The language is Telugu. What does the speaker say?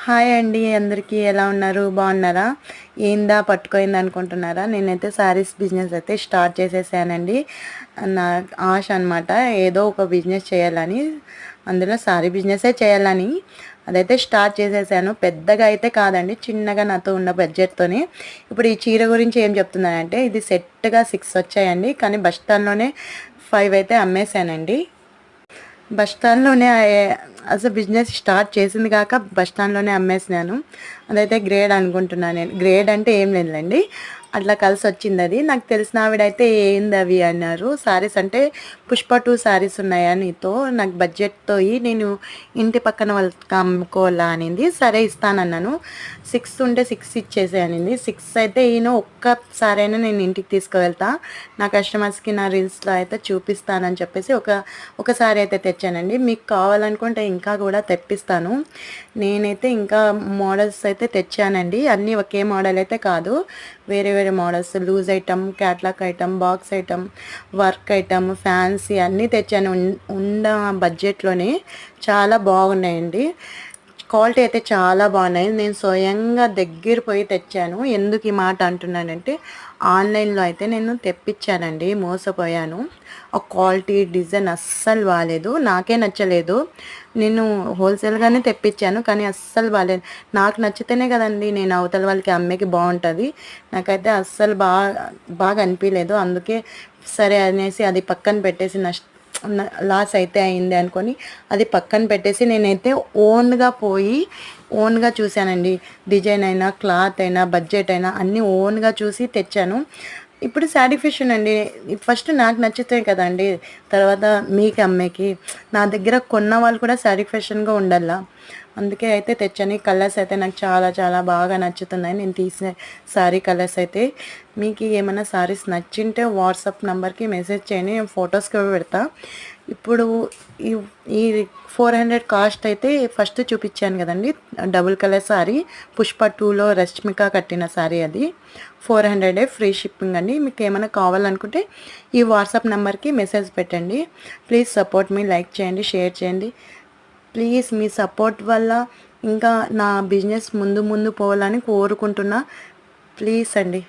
హాయ్ అండి అందరికీ ఎలా ఉన్నారు బాగున్నారా? ఏందా పట్టుకోయింది అనుకుంటున్నారా? నేనైతే శారీస్ బిజినెస్ అయితే స్టార్ట్ చేసేసానండి. నా ఆశ అనమాట ఏదో ఒక బిజినెస్ చేయాలని, అందులో శారీ బిజినెసే చేయాలని అదైతే స్టార్ట్ చేసేసాను. పెద్దగా అయితే కాదండి, చిన్నగా నాతో ఉన్న బడ్జెట్తోనే. ఇప్పుడు ఈ చీర గురించి ఏం చెప్తున్నానంటే, ఇది సెట్గా 6 వచ్చాయండి, కానీ బస్ స్టాండ్లోనే 5 అయితే అమ్మేశానండి. బస్ స్టాండ్‌లోనే అసలు బిజినెస్ స్టార్ట్ చేసింది కాక బస్ స్టాండ్‌లోనే అమ్మేసినాను. అదైతే గ్రేడ్ అనుకుంటున్నాను నేను. గ్రేడ్ అంటే ఏం లేదులెండి, అట్లా కలిసొచ్చిందది. నాకు తెలిసిన ఆవిడైతే ఏందవి అన్నారు. శారీస్ అంటే పుష్ప 2 శారీస్ ఉన్నాయా నీతో? నాకు బడ్జెట్‌తో నేను ఇంటి పక్కన వాళ్ళకి అమ్ముకోవాలా అనింది. సరే ఇస్తానన్నాను. 6 ఉంటే 6 ఇచ్చేసేయి అనింది. 6 అయితే ఒక్కసారైనా నేను ఇంటికి తీసుకువెళ్తా, నా కస్టమర్స్‌కి నా రీల్స్‌లో అయితే చూపిస్తానని చెప్పేసి ఒక సారీ అయితే తెచ్చానండి. మీకు కావాలనుకుంటే ఇంకా కూడా తెప్పిస్తాను. నేనైతే ఇంకా మోడల్స్ అయితే తెచ్చానండి. అన్నీ ఒకే మోడల్ అయితే కాదు, వేరే వేరే models, loose item, catalogue item, box item, work item, fancy అన్నీ తెచ్చాను. ఉన్న బడ్జెట్లోనే చాలా బాగున్నాయండి. క్వాలిటీ అయితే చాలా బాగున్నాయి. నేను స్వయంగా దగ్గర పోయి తెచ్చాను. ఎందుకు ఈ మాట అంటున్నానంటే, ఆన్లైన్లో అయితే నేను తెప్పించానండి, మోసపోయాను. ఆ క్వాలిటీ డిజైన్ అస్సలు బాలేదు, నాకే నచ్చలేదు. నేను హోల్సేల్గానే తెప్పించాను కానీ అస్సలు బాలేదు. నాకు నచ్చితేనే కదండి నేను అవతల వాళ్ళకి అమ్మేకి బాగుంటుంది. నాకైతే అస్సలు బాగా అనిపించలేదు. అందుకే సరే అనేసి అది పక్కన పెట్టేసి లాస్ అయితే అయింది అనుకొని అది పక్కన పెట్టేసి నేనైతే ఓన్గా చూశానండి. డిజైన్ అయినా, క్లాత్ అయినా, బడ్జెట్ అయినా అన్నీ ఓన్గా చూసి తెచ్చాను. ఇప్పుడు సాటిస్ఫాక్షన్ అండి. ఫస్ట్ నాకు నచ్చితే కదండి తర్వాత మీకు అమ్మేకి. నా దగ్గర కొన్న వాళ్ళు కూడా సాటిస్ఫాక్షన్గా ఉండాల. అందుకే అయితే తెచ్చాను. ఈ కలర్స్ అయితే నాకు చాలా చాలా బాగా నచ్చుతున్నాయి. నేను తీసే శారీ కలర్స్ అయితే. మీకు ఏమైనా శారీస్ నచ్చింటే వాట్సాప్ నెంబర్కి మెసేజ్ చేయండి, నేను ఫొటోస్ కూడా పెడతా. ఇప్పుడు ఈ ఈ 400 కాస్ట్ అయితే ఫస్ట్ చూపించాను కదండి, డబుల్ కలర్ శారీ, పుష్ప 2లో రష్మిక కట్టిన శారీ. అది 400 ఫ్రీ షిప్పింగ్ అండి. మీకు ఏమైనా కావాలనుకుంటే ఈ వాట్సాప్ నెంబర్కి మెసేజ్ పెట్టండి. ప్లీజ్ సపోర్ట్ మీ, లైక్ చేయండి, షేర్ చేయండి. ప్లీజ్ మీ సపోర్ట్ వల్ల ఇంకా నా బిజినెస్ ముందు పోవాలని కోరుకుంటున్నా. ప్లీజ్ అండి.